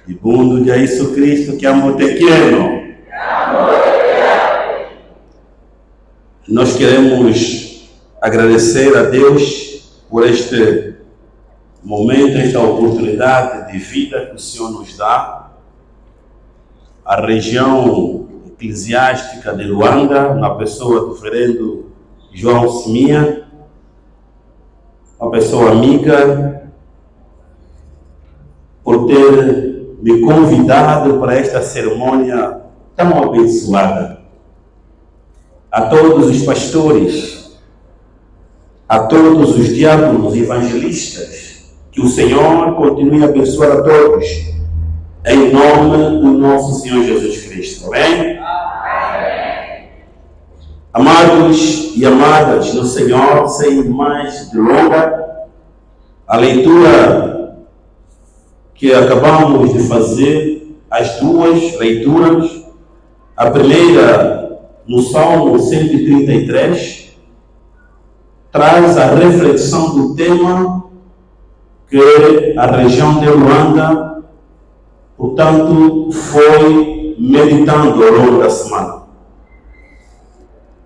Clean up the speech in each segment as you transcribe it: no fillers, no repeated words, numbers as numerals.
E mundo de Jesus Cristo que amo te quero. Nós queremos agradecer a Deus por este momento, esta oportunidade de vida que o Senhor nos dá. A região eclesiástica de Luanda, na pessoa do reverendo João Siminha, uma pessoa amiga, por ter me convidado para esta cerimônia tão abençoada. A todos os pastores, a todos os diáconos evangelistas, que o Senhor continue a abençoar a todos, em nome do nosso Senhor Jesus Cristo. Amém? Amém. Amados e amadas no Senhor, sem mais delonga, a leitura que acabamos de fazer, as duas leituras, a primeira no Salmo 133, traz a reflexão do tema que a região de Luanda, portanto, foi meditando ao longo da semana.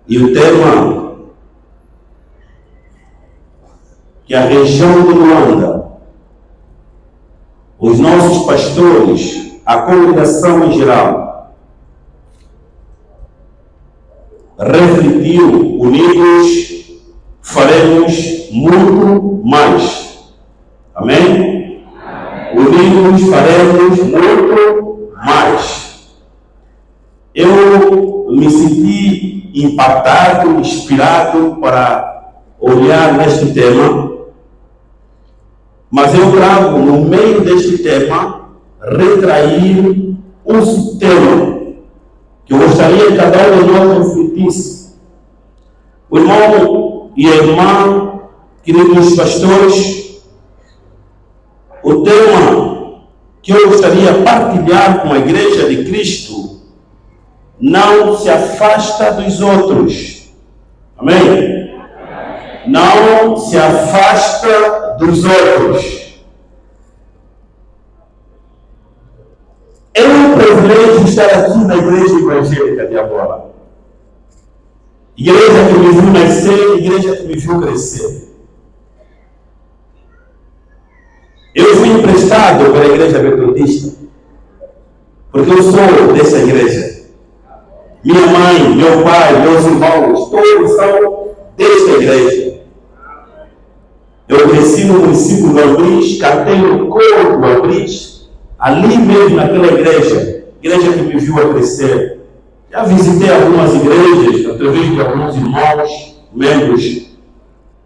E o tema que a região de Luanda, os nossos pastores, a congregação em geral, refletiu, unidos, faremos muito mais. Amém? Unidos faremos muito mais. Eu me senti impactado, inspirado para olhar neste tema. Mas eu trago, no meio deste tema, retrair um subtema que eu gostaria que cada um de nós refletisse. O irmão e a irmã, queridos pastores, o tema que eu gostaria de partilhar com a Igreja de Cristo: não se afasta dos outros. Amém? Não se afasta dos outros. É um privilégio estar aqui na Igreja Evangélica de Angola. Igreja que me viu nascer, igreja que me viu crescer. Eu fui emprestado pela Igreja Metodista, porque eu sou dessa igreja. Minha mãe, meu pai, meus irmãos, todos são desta igreja. Eu cresci no município de Abris, cantei no coro do Abris, ali mesmo naquela igreja que me viu a crescer. Já visitei algumas igrejas, através de alguns irmãos, membros,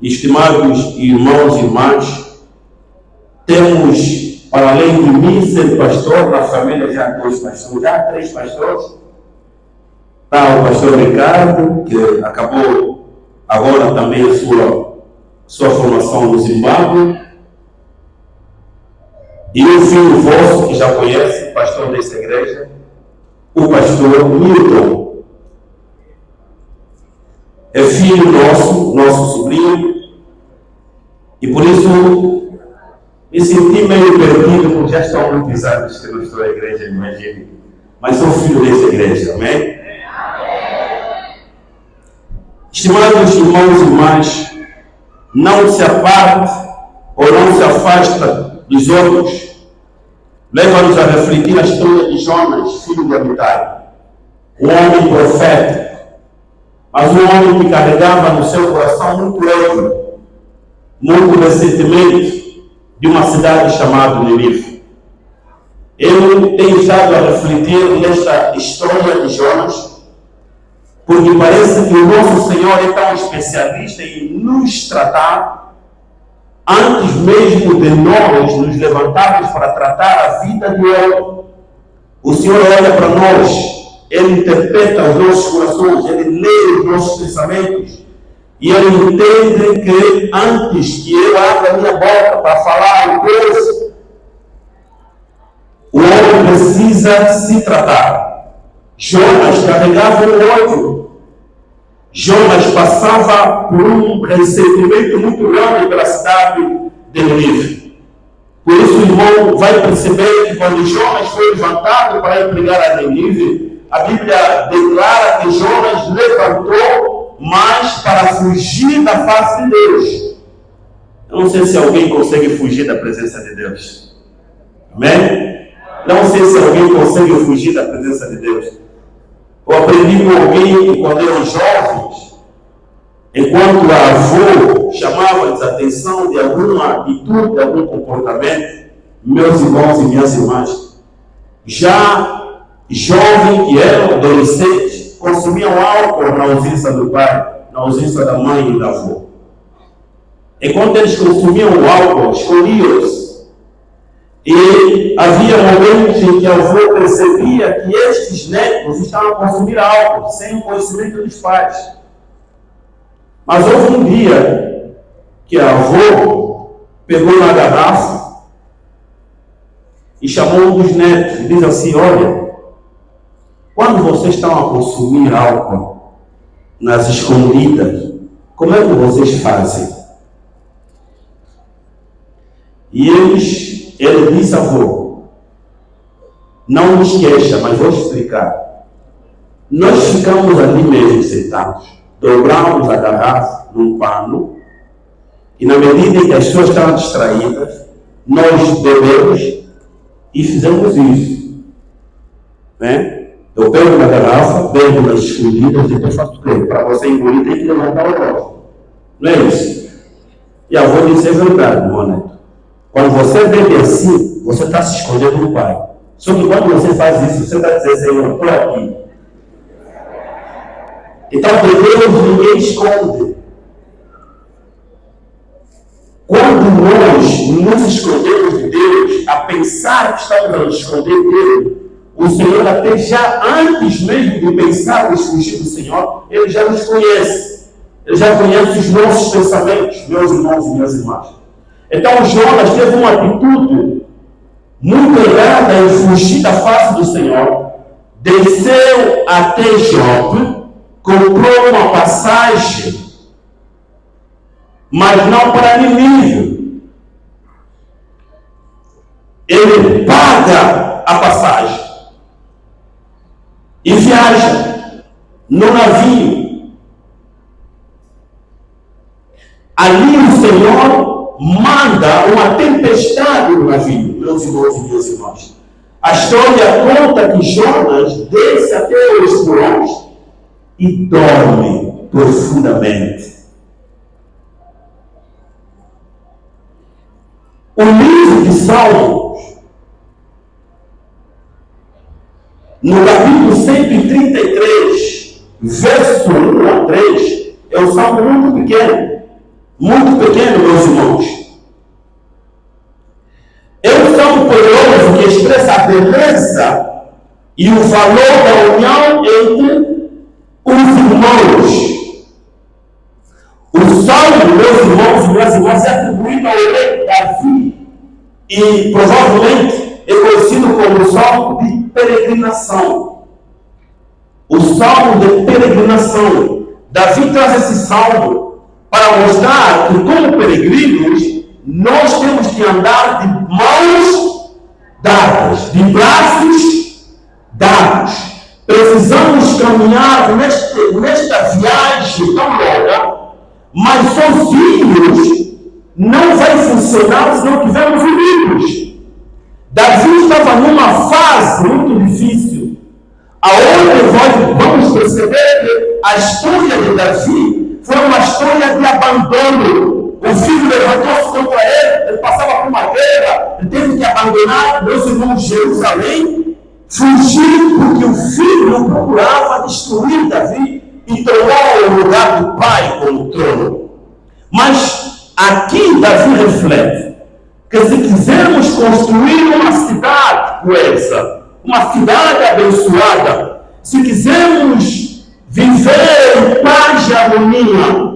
estimados irmãos e irmãs. Temos, para além de mim ser pastor, na família já 2 pastores, já 3 pastores. Está o pastor Ricardo, que acabou agora também a sua formação no Zimbábue. E o filho vosso, que já conhece, pastor dessa igreja, o pastor Milton. É filho nosso sobrinho, e por isso me senti meio perdido, porque já estão muitos anos que eu não estou na igreja evangélica, mas sou filho dessa igreja, amém? Estimados irmãos e irmãs, não se aparte ou não se afasta dos outros. Leva-nos a refletir a história de Jonas, filho de Amitai, um homem profeta, mas um homem que carregava no seu coração muito ódio, muito ressentimento de uma cidade chamada Nínive. Eu tenho estado a refletir nesta história de Jonas, porque parece que o nosso Senhor é tão especialista em nos tratar, antes mesmo de nós nos levantarmos para tratar a vida de outro. O Senhor olha para nós, Ele interpreta os nossos corações, Ele lê os nossos pensamentos, e Ele entende que antes que eu abra a minha boca para falar coisa, o homem precisa se tratar. Jonas carregava um ódio. Jonas passava por um ressentimento muito grande pela cidade de Nínive. Por isso o irmão vai perceber que que quando Jonas foi levantado para ir pregar a Nínive, a Bíblia declara que Jonas levantou mais para fugir da face de Deus. Eu não sei se alguém consegue fugir da presença de Deus. Amém? Não sei se alguém consegue fugir da presença de Deus. Eu aprendi com alguém que quando eram jovens, enquanto o avô chamava-lhes a atenção de alguma atitude, de algum comportamento, meus irmãos e minhas irmãs, já jovem que eram adolescentes, consumiam álcool na ausência do pai, na ausência da mãe e do avô. Enquanto eles consumiam o álcool, escolhiam-se. E havia momentos em que o avô percebia que estes netos estavam a consumir álcool, sem o conhecimento dos pais. Mas houve um dia que a avó pegou na garrafa e chamou um dos netos e disse assim: olha, quando vocês estão a consumir álcool nas escondidas, como é que vocês fazem? E ele disse: avô, não nos queixa, mas vou explicar. Nós ficamos ali mesmo sentados, dobramos a garrafa num pano, e na medida em que as pessoas estavam distraídas, nós bebemos e fizemos isso. Né? Eu pego na garrafa, bebo nas escondidas e depois faço o quê? Para você engolir tem que levantar o rosto. Não é isso? E a avó disse: é verdade, meu neto. Quando você bebe assim, você está se escondendo do pai. Só que quando você faz isso, você está dizendo: Senhor, estou aqui. Então, de Deus ninguém esconde. Quando nós nos escondemos de Deus, a pensar que estamos a nos esconder dele, o Senhor até já antes mesmo de pensar em fugir do Senhor, Ele já nos conhece. Ele já conhece os nossos pensamentos, meus irmãos e minhas irmãs. Então Jonas teve uma atitude muito errada em fugir da face do Senhor. Desceu até Jope, comprou uma passagem, mas não para Nínive. Ele paga a passagem e viaja no navio. Ali o Senhor manda uma tempestade no navio, meus irmãos e minhas irmãs. A história conta que Jonas desce até os porões e dorme profundamente. O livro de Salmos, no capítulo 133, verso 1 a 3, é um salmo muito pequeno, meus irmãos. É um salmo poderoso que expressa a beleza e o valor da união entre os irmãos. O salmo, meus irmãos e minhas irmãs, é atribuído ao rei Davi e provavelmente é conhecido como o salmo de peregrinação. O salmo de peregrinação. Davi traz esse salmo para mostrar que, como peregrinos, nós temos que andar de mãos dadas, de braços dados. Precisamos caminhar nesta viagem tão longa, mas sozinhos não vai funcionar se não tivermos unidos. Davi estava numa fase muito difícil, aonde vamos perceber que a história de Davi foi uma história de abandono. O filho levantou-se contra ele, ele passava por uma guerra, ele teve que abandonar meus irmãos Jerusalém, fugir porque o filho procurava destruir Davi e tomar o lugar do pai como trono. Mas aqui Davi reflete que se quisermos construir uma cidade coesa, uma cidade abençoada, se quisermos viver em paz e harmonia,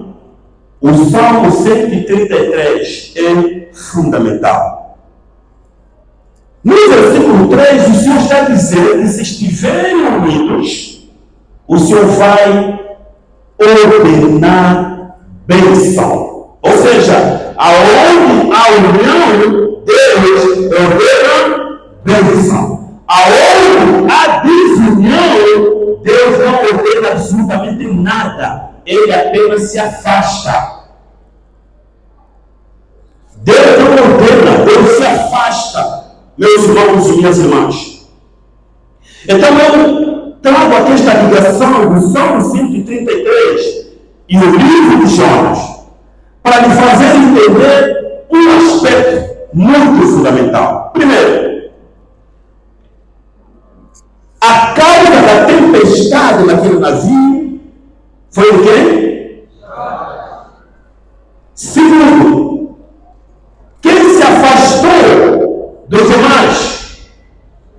o Salmo 133 é fundamental. No versículo 3, o Senhor está dizendo que se estiverem unidos, o Senhor vai ordenar bênção. Ou seja, aonde há união, Deus ordena bênção. Aonde há desunião, Deus não ordena absolutamente nada. Ele apenas se afasta. Deus não ordena, Deus se afasta, meus irmãos e minhas irmãs. Então eu trago aqui esta ligação do Salmo 133 e o livro de Jonas para lhe fazer entender um aspecto muito fundamental. Primeiro, a causa da tempestade naquele navio foi o quê? Segundo, quem se afastou dos demais?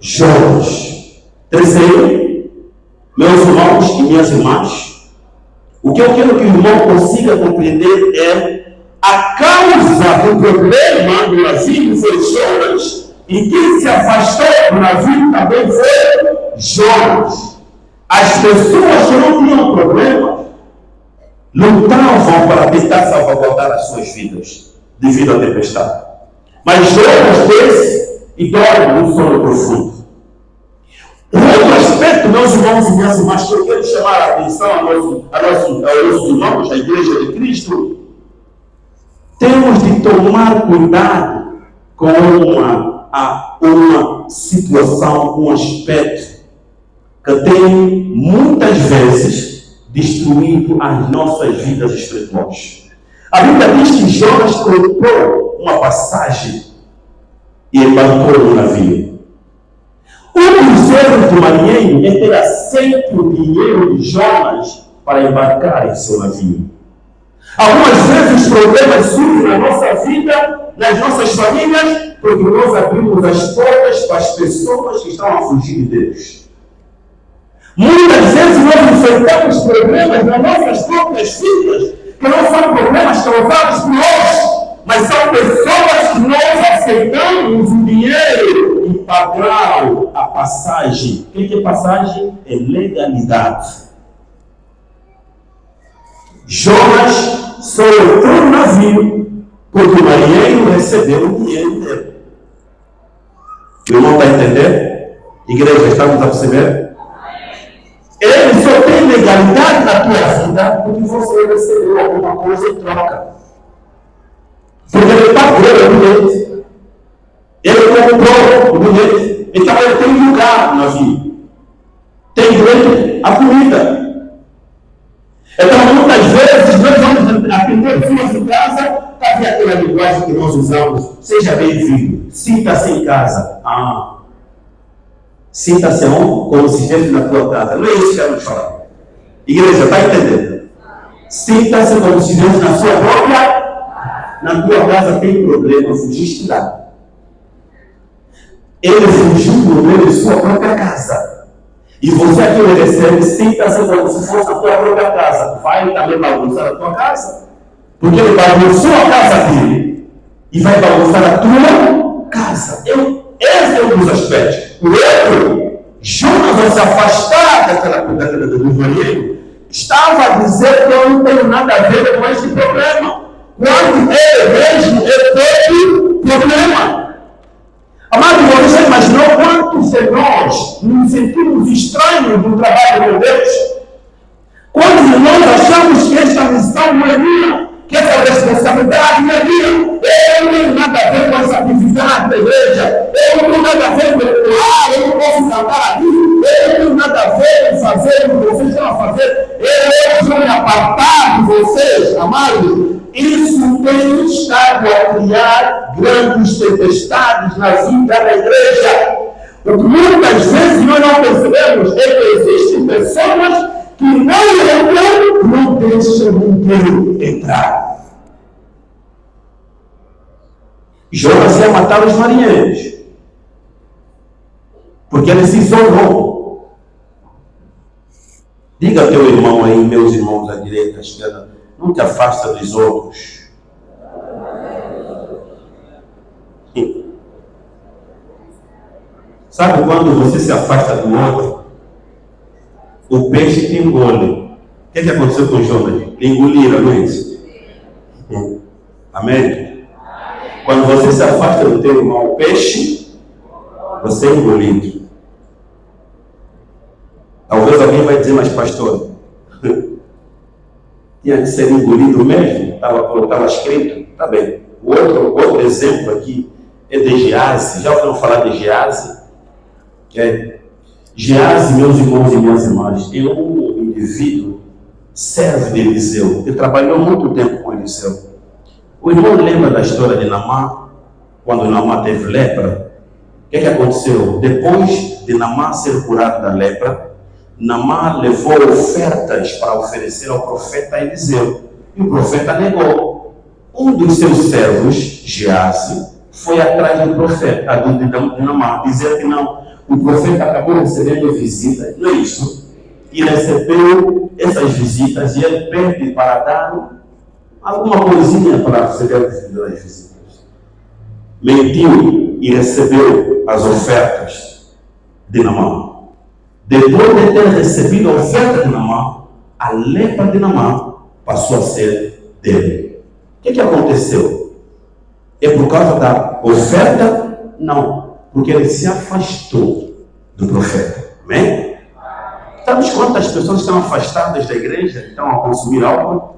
Jonas. Terceiro, meus irmãos e minhas irmãs, o que eu quero que o irmão consiga compreender é a causa do problema do navio foi Jonas, e quem se afastou do navio também foi Jonas. As pessoas que não tinham problema lutavam para tentar salvaguardar as suas vidas devido à tempestade. Mas Jonas desce e dorme no sono profundo. Um outro aspecto, meus irmãos e minhas irmãs, que eu quero chamar a atenção aos nossos irmãos da Igreja de Cristo, temos de tomar cuidado com uma situação, um aspecto que tem muitas vezes destruído as nossas vidas espirituais. A Bíblia diz que Jonas comprou uma passagem e embarcou no navio. O cruzeiro do marinheiro é ter aceito o dinheiro de Jonas para embarcar em seu navio. Algumas vezes os problemas surgem na nossa vida, nas nossas famílias, porque nós abrimos as portas para as pessoas que estão a fugir de Deus. Muitas vezes nós enfrentamos problemas nas nossas próprias vidas, que não são problemas causados por nós, mas são pessoas que nós aceitamos o dinheiro e pagaram a passagem. O que é passagem? É legalidade. Jonas só entrou no navio porque o marinheiro recebeu o dinheiro dele. O irmão está entendendo? Igreja, estamos a perceber? Ele só tem legalidade na tua vida porque você recebeu alguma coisa em troca. Porque ele pagou o bilhete. Ele comprou o bilhete. Então ele tem lugar no navio. Tem direito à comida. Então muitas vezes nós vamos atender pessoas em casa, está vendo aquela linguagem que nós usamos? Seja bem-vindo. Sinta-se em casa. Sinta-se como se estivesse na tua casa. Não é isso que quero falar. Igreja, está entendendo? Sinta-se como se estivesse na sua própria. Na tua casa tem problema, fugiste lá. Ele fugiu do problema de sua própria casa. E você aqui o recebe, sinta-se como se fosse a tua própria casa. Vai também bagunçar a tua casa. Porque ele bagunçou a casa dele. E vai bagunçar a tua casa. Esse é um dos aspectos. O outro, Jonas, ao se afastar do marinheiro, estava a dizer que eu não tenho nada a ver com este problema. Quando ele mesmo teve problema. Amado, você imaginou quantos de nós nos sentimos estranhos do trabalho de Deus? Quantos de nós achamos que esta missão não é minha, que essa responsabilidade não é minha? Eu não tenho nada a ver com essa atividade da igreja. Eu não tenho nada a ver com eu não posso cantar ali. Eu não tenho nada a ver com fazer o que vocês estão a fazer. Eu vou me apartar de vocês, amados. Isso tem estado a criar grandes tempestades na vida da igreja. O que muitas vezes nós não percebemos é que existem pessoas que não deixam ninguém entrar. Jonas ia matar os marinheiros, porque ele se isolou. Diga ao teu irmão aí, meus irmãos à direita, à esquerda, não te afasta dos outros. Sabe quando você se afasta do outro? O peixe te engole. O que aconteceu com Jonas? Engoliram, não é isso? Amém? Quando você se afasta do teu irmão, o peixe você é engolido. Talvez alguém vai dizer, mas pastor, tinha que ser engolido mesmo? Estava escrito? Tá bem. Outro exemplo aqui é de Gease. Já ouviram falar de Gease? Gease, meus irmãos e minhas irmãs, é um indivíduo servo de Eliseu, que trabalhou muito tempo com Eliseu. O irmão lembra da história de Naamã, quando Naamã teve lepra? O que aconteceu? Depois de Naamã ser curado da lepra, Naamã levou ofertas para oferecer ao profeta Eliseu. E o profeta negou. Um dos seus servos, Gease, foi atrás do profeta, de Naamã, dizer que não. O profeta acabou recebendo visitas, não é isso? E recebeu essas visitas e ele pede para dar alguma coisinha para receber as visitas. Mentiu e recebeu as ofertas de Naamã. Depois de ter recebido a oferta de Naamã, a lepra de Naamã passou a ser dele. O que aconteceu? É por causa da oferta? Não, porque ele se afastou do profeta. Amém? Sabes quantas pessoas estão afastadas da igreja, estão a consumir álcool?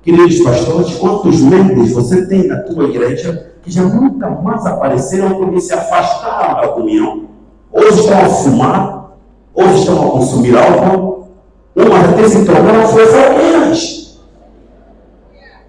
Queridos pastores, quantos membros você tem na tua igreja que já nunca mais apareceram porque se afastaram da comunhão? Hoje estão a fumar, hoje estão a consumir álcool. Uma desse programa foi Farias.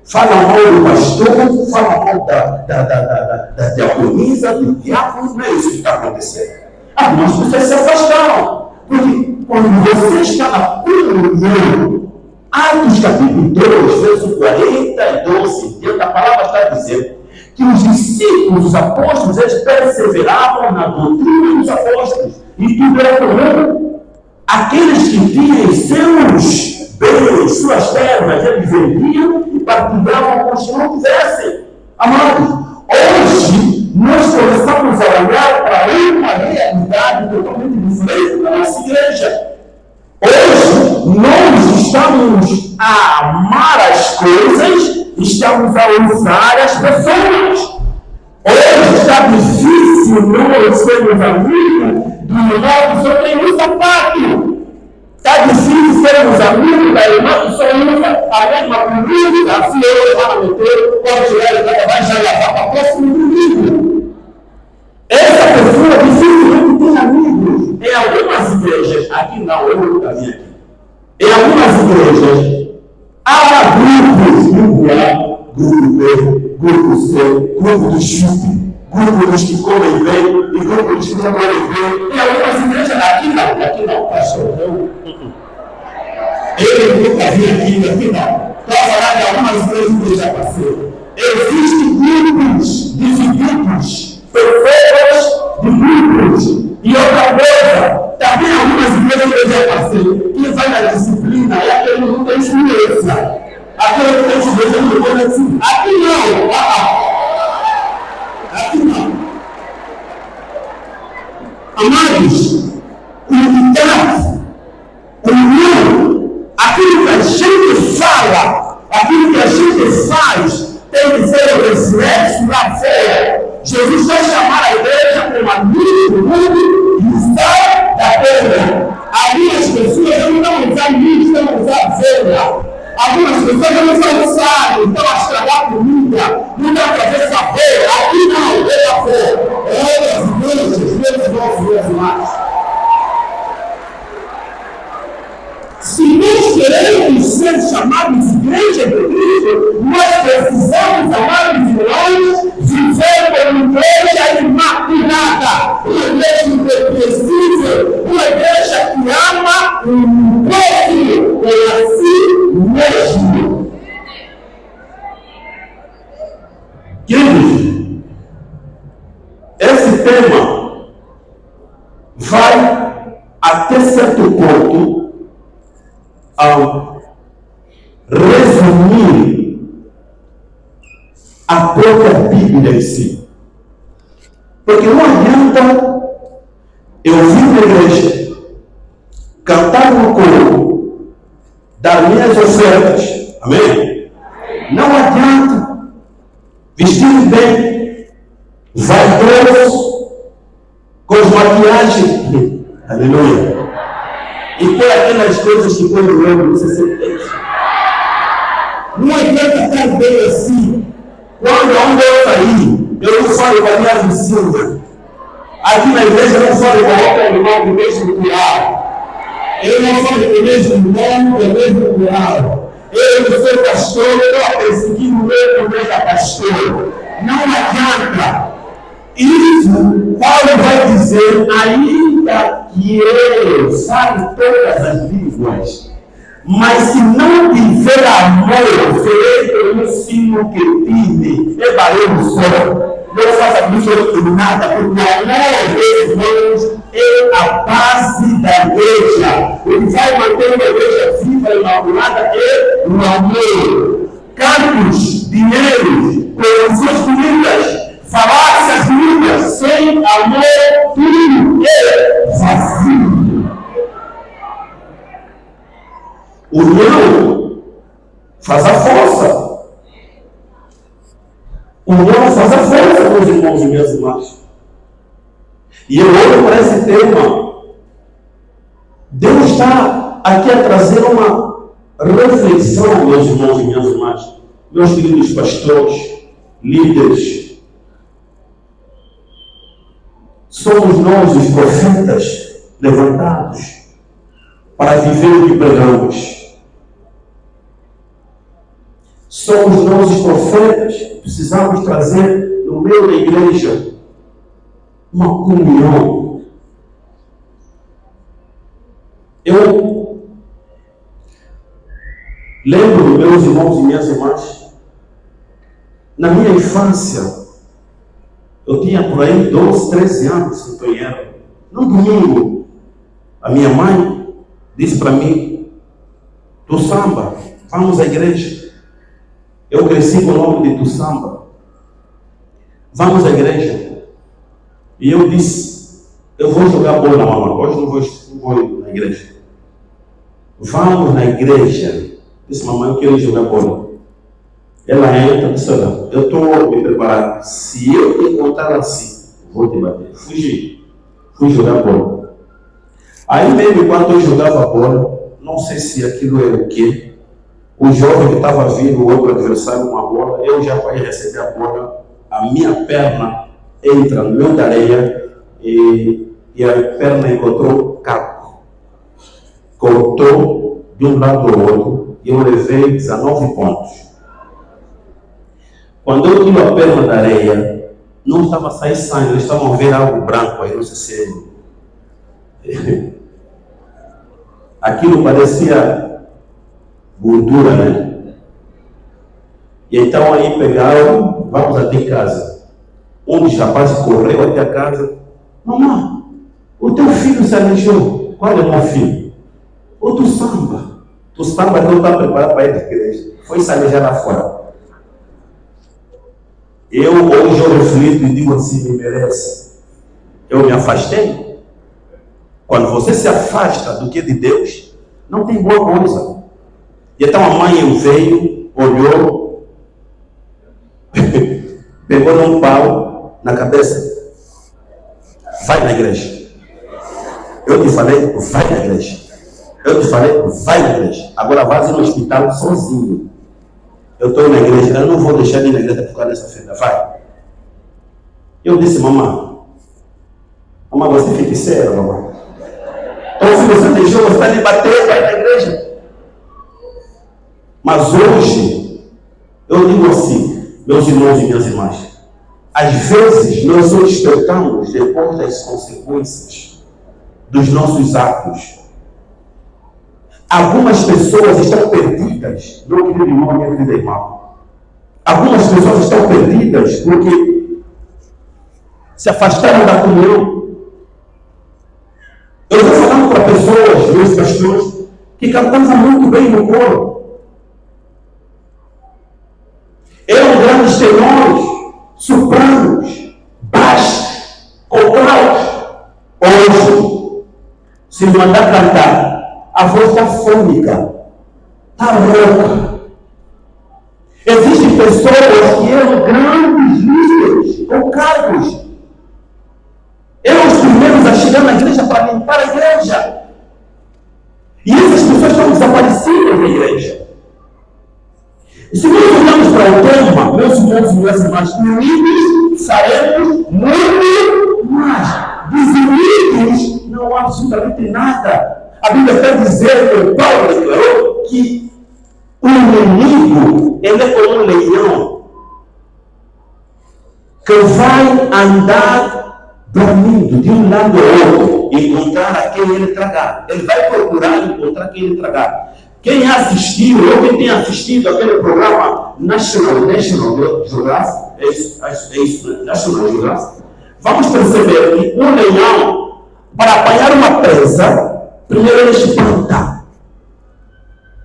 Fala mal do pastor, fala mal da diaconisa, do diácono, não é isso que está acontecendo. Algumas pessoas se afastaram, porque quando você está na comunhão, Atos capítulo 2, verso 42, 50, a palavra está dizendo que os discípulos, os apóstolos, eles perseveravam na doutrina dos apóstolos, e tudo era comum. Aqueles que tinham seus bens, suas terras, eles vendiam e partilhavam com os que não quisessem. Amados, hoje nós começamos a olhar para uma realidade totalmente diferente da nossa igreja. Hoje nós estamos a amar as coisas, estamos a usar as pessoas. Hoje está difícil nós sermos amigos do irmão que só tem um sapato. Está difícil sermos amigos da irmã que só usa a mesma comida. Assim eu vou meter, pode tirar e vai já lavar para o próximo domingo. Essa pessoa dificilmente tem amigos. Em algumas igrejas, aqui não, eu nunca vi aqui. Em algumas igrejas, há grupos, grupo A, grupo B, grupo C, grupo dos chutes, grupo dos que comem bem e grupo dos que não comem bem. Em algumas igrejas, aqui não, pastor. Eu nunca vi aqui não. Para falar de algumas igrejas que eu já passei. Existem grupos, divididos, pessoas de grupos. E outra coisa, também algumas igrejas que eu já passei, que vai na disciplina é aquele que não tem experiência. Aquele que tem experiência não tem disciplina. Aqui não. Aqui não. Amados, unidade, união, aquilo que a gente fala, aquilo que a gente faz, tem que ser o reflexo lá fora. Jesus vai chamar a igreja como amigo do mundo e sal da terra. Ali as pessoas não vão usar lixo, não vão usar velha. Algumas pessoas não vão usar, então a estragar comida, não dá para ver sabor. Aqui não, veja fora. Outras igrejas vão ver mais. Se nós queremos ser chamados de igreja de Cristo, nós precisamos, amados irmãos, viver como igreja imaculada, uma igreja irrepreensível, uma igreja que ama o próximo e a si mesmo. Queridos, esse tema vai até certo ponto ao resumir a própria Bíblia em si. Porque não adianta eu vir na igreja, cantar no coro, dar minhas ofertas, amém? Não adianta vestir bem, vaidoso, com as maquiagens, aleluia, e põe aquelas coisas que põe no ombro, você sempre tem. Não adianta estar bem assim. Quando eu sair, eu não falo com a minha vizinha. Aqui na igreja eu não falo com a outra irmã do mesmo grau. Eu não falo com o mesmo irmão do mesmo grau. Eu não sou pastor, eu estou perseguindo o meu colega pastor. Não adianta. Isso, Paulo vai dizer, ainda que eu sabe todas as línguas, mas se não tiver amor, serei como um sino que pide, é barulho só. Não faça absolutamente nada, porque o amor dos irmãos é a base da igreja. O que vai manter uma igreja viva e imaculada é o amor. Cantos, dinheiro, produções bonitas, falácias bonitas, sem amor, tudo é vazio. União faz a força. União faz a força, meus irmãos e minhas irmãs. E eu olho para esse tema. Deus está aqui a trazer uma reflexão, meus irmãos e minhas irmãs, meus queridos pastores, líderes. Somos nós os profetas levantados para viver o que pregamos. Somos nós os profetas que precisamos trazer no meio da igreja uma comunhão. Eu lembro, meus irmãos e minhas irmãs, na minha infância, eu tinha por aí 12, 13 anos, se não estou errado. No domingo, a minha mãe disse para mim, Tussamba, vamos à igreja. Eu cresci com o nome de Tussamba. Vamos à igreja. E eu disse, eu vou jogar bola, mamãe. Hoje não vou na igreja. Vamos na igreja. Disse, mamãe, eu quero jogar bola. Ela entra, disse, olha, eu estou me preparando. Se eu te encontrar assim, vou te bater. Fugi. Fui jogar bola. Aí mesmo, enquanto eu jogava bola, não sei se aquilo era o quê. O jovem que estava vindo, o outro adversário, uma bola, eu já ia receber a bola, a minha perna entra no meio da areia e a perna encontrou caco. Cortou de um lado ao outro e eu levei 19 pontos. Quando eu tiro a perna da areia, não estava saindo sangue, eles estavam a ver algo branco aí, não sei se aquilo parecia gordura, né? E então aí pegaram, vamos até casa. Um dos rapazes correu até a casa. Mamãe, o teu filho se aleijou. Qual é o meu filho? O Tussamba. Tussamba não está preparado para ir para a igreja. Foi se aleijar lá fora. Hoje eu reflito e digo assim, me merece. Eu me afastei. Quando você se afasta do que é de Deus, não tem boa coisa. E então a mãe veio, olhou, pegou num pau na cabeça. Vai na igreja. Eu te falei, vai na igreja. Eu te falei, vai na igreja. Agora vai no hospital sozinho. Eu estou na igreja, eu não vou deixar de ir na igreja por causa dessa feira. Vai. Eu disse, mamãe, você fique sério, mamãe. Então se você deixou, você vai me bater, vai na igreja. Mas hoje, eu digo assim, meus irmãos e minhas irmãs, às vezes nós só despertamos depois das consequências dos nossos atos. Algumas pessoas estão perdidas, meu querido irmão, minha querida irmã. Algumas pessoas estão perdidas porque se afastaram da comunhão. Eu estou falando para pessoas, meus pastores, que cantavam muito bem no coro. Eram grandes tenores, sopranos, baixos, contraltos. Hoje, se mandar cantar, a voz está fônica, está rouca. Existem pessoas que eram grandes líderes, com cargos. Eram os primeiros igreja para limpar a igreja. E essas pessoas estão desaparecidas da igreja. E se nós olhamos para o tema, meus irmãos e minhas irmãs, unidos saremos muito mais. Desunidos não há absolutamente nada. A Bíblia quer dizer, como Paulo declarou, que o inimigo, ele é como um leão que vai andar dormindo de um lado ao outro e encontrar a quem ele tragar. Ele vai procurar encontrar quem ele tragar. Quem assistiu, ou quem tem assistido aquele programa National Geographic, National Geographic, vamos perceber que um leão, para apanhar uma presa, primeiro ele espanta.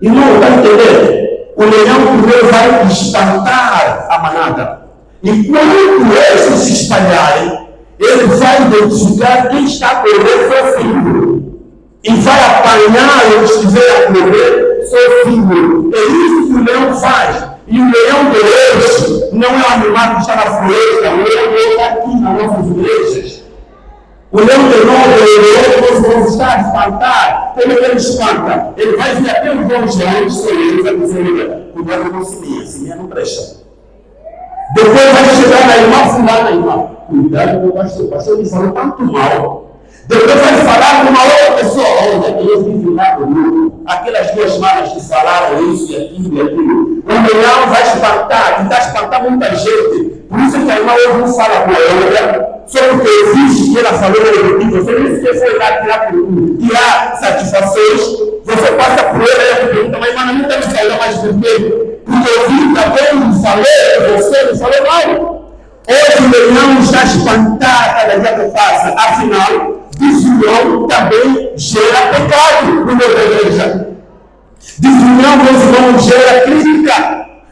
E não vai entender. O leão primeiro vai espantar a manada. E quando esses se espalharem, ele vai identificar quem está a correr sozinho. E vai apanhar o que estiver a correr sozinho. É isso que o leão faz. E o leão de hoje não é um animal que está na floresta. O leão está aqui nas nossas igrejas. O leão de novo, o leão está a espantar. Como ele espanta? Ele vai vir até o bom diante, ele vai dizer, cuidado com Sininha não presta. Depois vai chegar na irmã fulana, irmã. Cuidado com o pastor. O pastor me falou tanto mal. Depois vai falar com uma outra pessoa. Olha, eu vivo lá comigo. Aquelas duas manas que falaram isso e aquilo e aquilo. O leão vai espantar, tentar espantar muita gente. Por isso que a irmã hoje não fala com ela. Só porque existe que ela falou no você nem sequer foi lá tirar satisfações. Você passa por ela e ela pergunta, mas irmã, não tem que sair mais por quê? Porque eu vi também, falei, você não falou mal. Hoje o leão está espantado cada dia que passa. Afinal, desunião também gera pecado no meu igreja. Desunião, meus irmãos, gera crítica,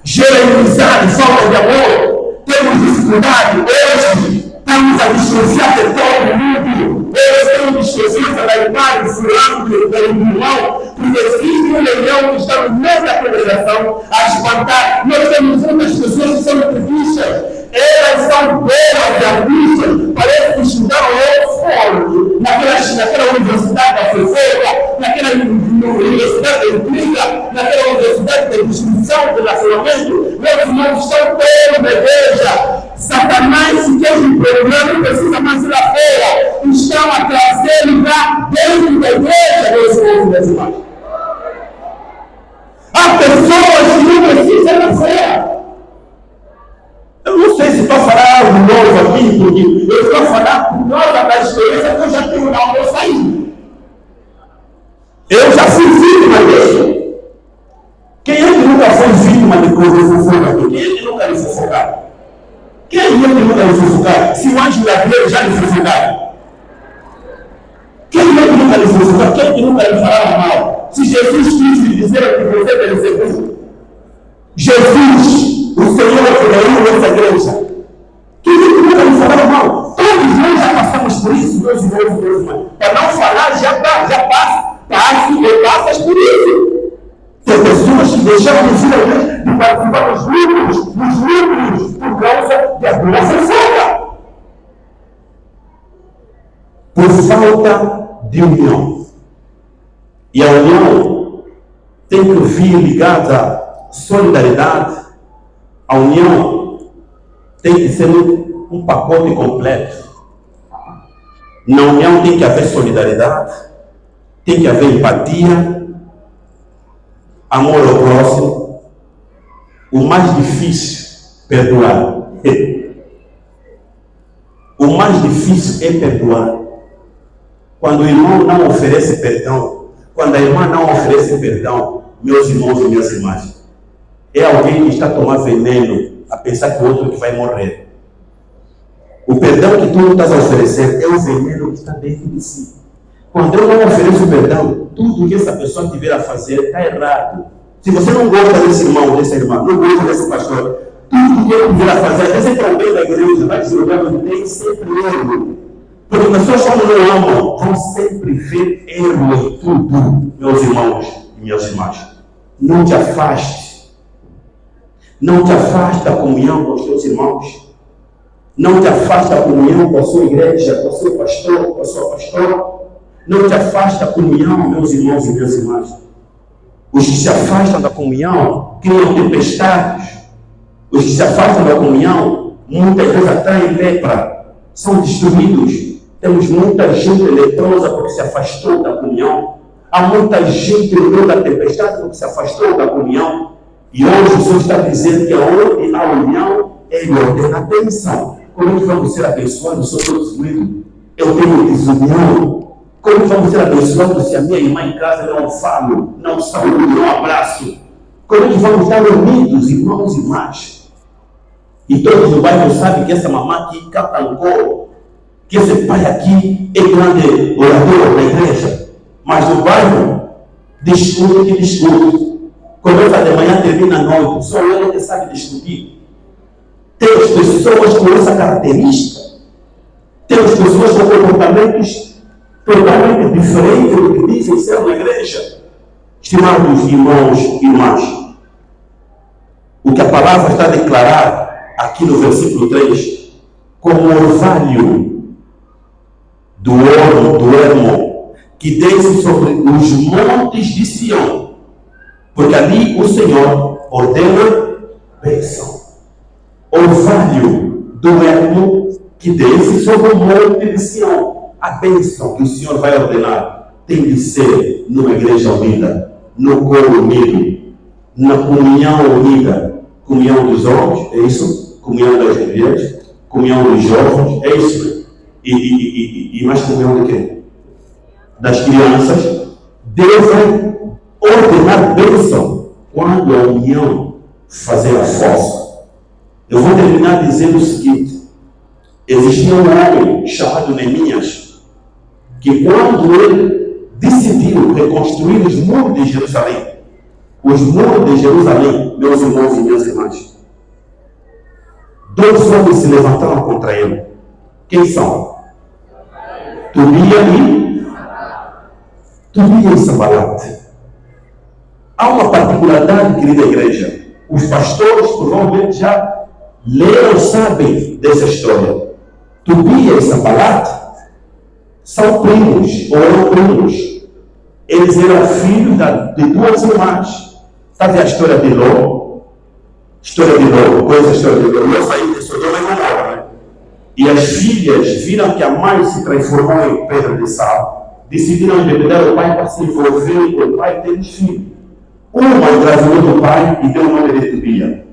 gera inimizade, falta de amor. Temos dificuldade hoje. Estamos a distanciar de todo mundo. Eles têm distanciado da imagem, fulano, da irmão, porque existe um leão que está no meio da congregação a espantar. Nós temos muitas pessoas que são entrevistas. Elas são boas de artistas, parece que estudaram Oxford, naquela universidade da fofoca, naquela universidade da intriga, naquela universidade da destruição, do relacionamento. Meus irmãos estão todos na igreja. Satanás, se quer um problema, não precisa mais ir lá fora. Estão a trazer lá dentro da igreja, meus irmãos e minhas irmãs. Há pessoas que não precisam ir lá fora. Eu não sei se estou a falar algo novo aqui, porque eu estou a falar por causa da experiência que eu já tenho na hora de sair. Eu já fui vítima disso. Quem é que nunca foi vítima de coisa fofoca? Quem é que nunca lhe fofocar? Quem é que nunca lhe fofocar? Se o anjo da Deus já lhe fofocar? Quem é que nunca lhe fofocar? Quem é que nunca lhe falava mal? Se Jesus quis lhe dizer que você deve ser bom. Jesus, o Senhor que veio nessa igreja. Quem é que nunca lhe falava mal? Todos nós já passamos por isso, meus irmãos e minhas irmãs. Para não falar, já passas por isso. Tem pessoas que deixaram de vir de participar dos grupos, por causa de alguma fofoca. Por falta de união. E a união tem que vir ligada à solidariedade. A união tem que ser um pacote completo. Na união tem que haver solidariedade, tem que haver empatia, amor ao próximo. O mais difícil, perdoar. O mais difícil é perdoar. Quando o irmão não oferece perdão, quando a irmã não oferece perdão, meus irmãos e minhas irmãs, é alguém que está a tomar veneno, a pensar que o outro que vai morrer. O perdão que tu estás a oferecer é o veneno que está dentro de si. Quando eu não ofereço perdão, tudo que essa pessoa tiver a fazer está errado. Se você não gosta desse irmão, dessa irmã, não gosta desse pastor, tudo que ele tiver a fazer, até se problema da igreja, vai deslocar, tem sempre erro. Porque as pessoas que não amam vão sempre ver erro em tudo, meus irmãos e minhas irmãs. Não te afaste. Não te afaste da comunhão com os teus irmãos. Não te afaste da comunhão com a sua igreja, com o seu pastor, com a sua pastora. pastor, não te afasta da comunhão, meus irmãos e minhas irmãs. Os que se afastam da comunhão criam tempestades. Os que se afastam da comunhão, muitas vezes atraem lepra, são destruídos. Temos muita gente leprosa porque se afastou da comunhão. Há muita gente no meio da tempestade porque se afastou da comunhão. E hoje o Senhor está dizendo que aonde há união, Ele ordena a bênção. Como é que vamos ser abençoados? Eu sou todo excluído. Eu tenho desunião. Como vamos ser abençoados se a minha irmã em casa não falo, não saúdo, não abraço? Como é que vamos estar unidos, irmãos e irmãs? E todos no bairro sabem que essa mamãe aqui catancou, que esse pai aqui é grande orador da igreja. Mas no bairro, discute. Começa de manhã, termina à noite. Só ele que sabe discutir. Temos pessoas com essa característica. Temos pessoas com comportamentos totalmente diferentes do que dizem ser uma igreja. Estimados irmãos e irmãs, o que a palavra está a declarar aqui no versículo 3, como orvalho do ouro, do ermo, que desce sobre os montes de Sião, porque ali o Senhor ordena bênção. Orvalho do ermo que desce sobre o monte de Sião. A bênção que o Senhor vai ordenar tem de ser numa igreja unida, no coro unido, na comunhão unida. Comunhão dos homens, é isso? Comunhão das mulheres, comunhão dos jovens, é isso? E mais comunhão de quê? Das crianças. Deus vai ordenar bênção quando a união fazer a força. Eu vou terminar dizendo o seguinte: existia um homem chamado Neemias, que quando ele decidiu reconstruir os muros de Jerusalém, meus irmãos e minhas irmãs, dois homens se levantaram contra ele. Quem são? Tobia e Sanbalate. Há uma particularidade, querida igreja. Os pastores provavelmente já leram, sabem dessa história. Tobia e Sanbalate são primos, ou eram primos. Eles eram filhos de duas irmãs. Sabe a história de Ló? Conhece a história de Ló? Ló saiu de Sodoma e Gomorra, né? E as filhas viram que a mãe se transformou em pedra de sal. Decidiram envenenar o pai para se envolver com o pai e ter filhos. Uma engravidou do pai e deu o nome de Tobia.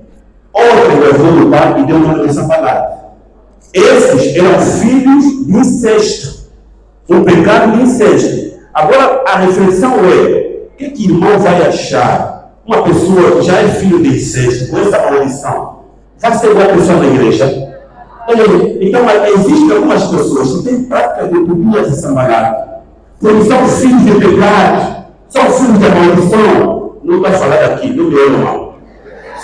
Outra engravidou do pai e deu o nome de Sanbalate. Esses eram filhos de incesto. Um pecado de incesto. Agora a reflexão é: o que irmão vai achar? Uma pessoa que já é filho de incesto, com essa maldição, vai ser igual a pessoa na igreja? Então, existem algumas pessoas que têm prática de Tobias e Sanbalate, porque são filhos de pecado, são filhos de maldição. Não vai falar daqui, não me irmão.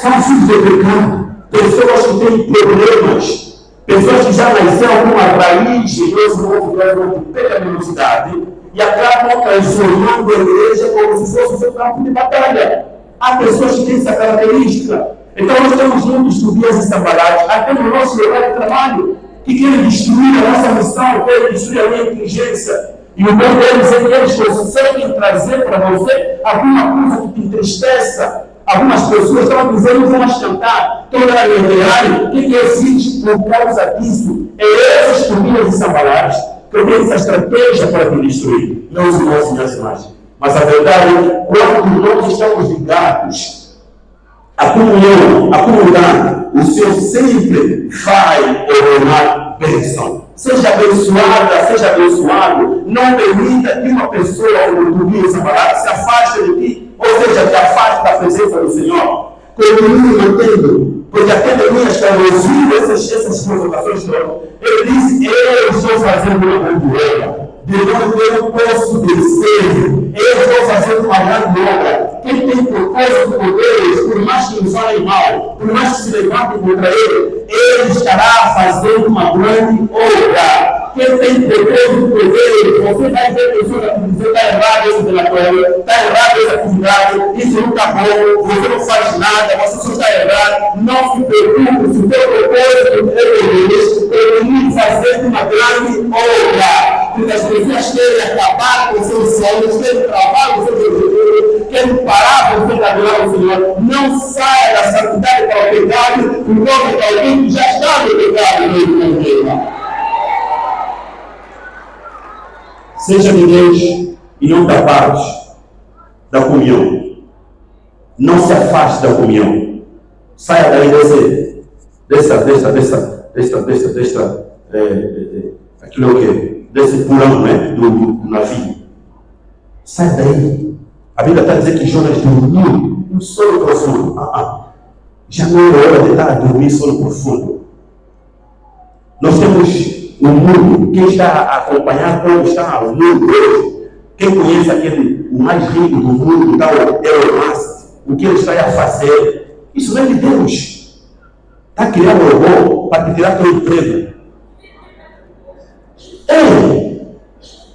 São filhos de pecado, pessoas que têm problemas. Pessoas que já nasceram com uma raiz de pecaminosidade e acabam transformando a igreja como se fosse o seu campo de batalha. Há pessoas que têm essa característica. Então nós temos muitos Tobias e Sanbalate, até no nosso lugar de trabalho, que querem destruir a nossa missão, querem destruir a minha inteligência. E o bom deles é que eles conseguem trazer para você alguma coisa que te entristeça. Algumas pessoas estão dizendo que vamos cantar toda a guerreira. O que existe por causa disso? É esses Tobias e Sanbalate que têm essa estratégia para te destruir. Meus irmãos e minhas irmãs. Mas a verdade é que quando nós estamos ligados à comunhão, à comunidade, o Senhor sempre vai ordenar bênção. Seja abençoada, seja abençoado. Não permita que uma pessoa como Tobias e Sanbalate se afaste de ti. Ou seja, te afaste da presença do Senhor. Continue mantendo, porque até Neemias, quando ouviu essas provocações, ele disse: eu estou fazendo uma grande obra, de onde eu posso descer, eu estou fazendo uma grande obra. quem tem propósito com Deus, por mais que nos falem mal, por mais que se levantem contra ele estará fazendo uma grande obra. Quem tem propósito com Deus, você vai ver pessoas que dizem: está errado esse relatório, está errado essa atividade, isso não está bom, você não faz nada, você só está errado. Não se preocupe, se o teu propósito é Deus, ele fazer uma grande obra. Porque as pessoas querem acabar com seus sonhos, querem travar com seus objetivos, querem parar com você adorar o Senhor. Não saia da santidade para o pecado, por causa de alguém que já está no pecado. Seja de Deus e não da parte da comunhão. Não se afaste da comunhão. Saia daí aquilo que desse pulão, né, do navio. Sai daí. A Bíblia está dizendo que Jonas dormiu um sono profundo. Já não é hora de estar a dormir sono profundo. Nós temos o mundo. Quem está a acompanhar como está o mundo hoje, quem conhece o mais rico do mundo, tal Elon Musk, o que ele está a fazer, isso não é de Deus. Está criando um robô para te tirar teu emprego.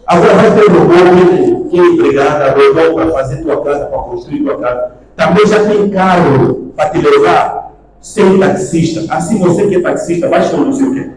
Agora vai ter robô que é empregada, robô para fazer tua casa, para construir tua casa. Também já tem carro para te levar sem taxista. Assim você que é taxista, vai conduzir o quê?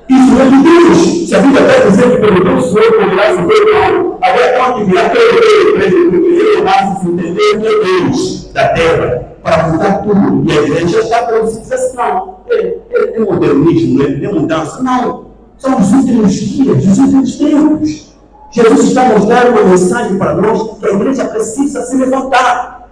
Isso não é de Deus. Se a Bíblia está dizendo que pelo Deus foi poderá se ver mal, agora pode virar ele vai se entender que é Deus da terra para mudar tudo. E a igreja está para você dizer assim: não, é modernismo, não é mudança. Não. São os últimos dias, os últimos tempos. Jesus está mostrando uma mensagem para nós que a igreja precisa se levantar.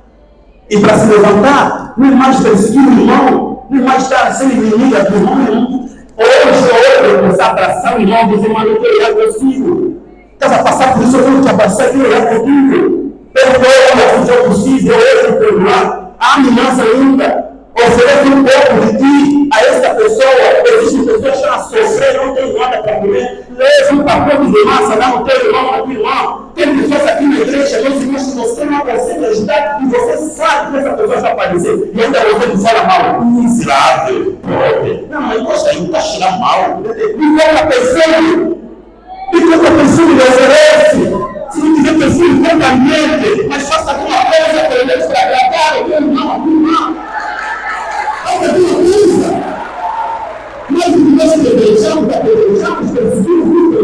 E para se levantar, não é mais perseguir o irmão, não é mais estar sendo inimiga do irmão. Hoje eu vou abraçar o irmão e dizer: mas eu quero olhar consigo. Estava a passar por isso, eu vou te abraçar e quero olhar contigo. Perdoa, se eu possível, eu vou perdoar. Há aliança ainda. Oferece um pouco de ti a esta pessoa. Existem pessoas que estão a sofrer, não tem nada para comer. Leve um pacote de massa, dá no teu irmão, na tua irmã. Tem pessoas aqui na igreja, meus irmãos, que você não consegue ajudar e você sabe que essa pessoa está aparecendo. E ainda você não fala mal. Miserável, pobre. Não, mas gosta aí, não está cheirando mal. E conta pensando. E conta pensando e oferece. Se não tiver pensando, conta ambiente. Mas faça alguma coisa para ele para agradar o teu irmão, a tua irmã. Nós desejamos perseguir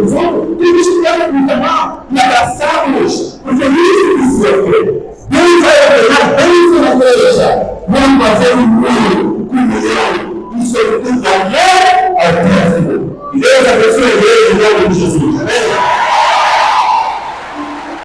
os outros, temos que ter muito mal e abraçarmos, porque isso precisa ter. Deus vai operar dentro da igreja, vamos fazer um mundo, comunhão, e sobretudo amor ao próximo. E Deus abençoe a igreja em nome de Jesus.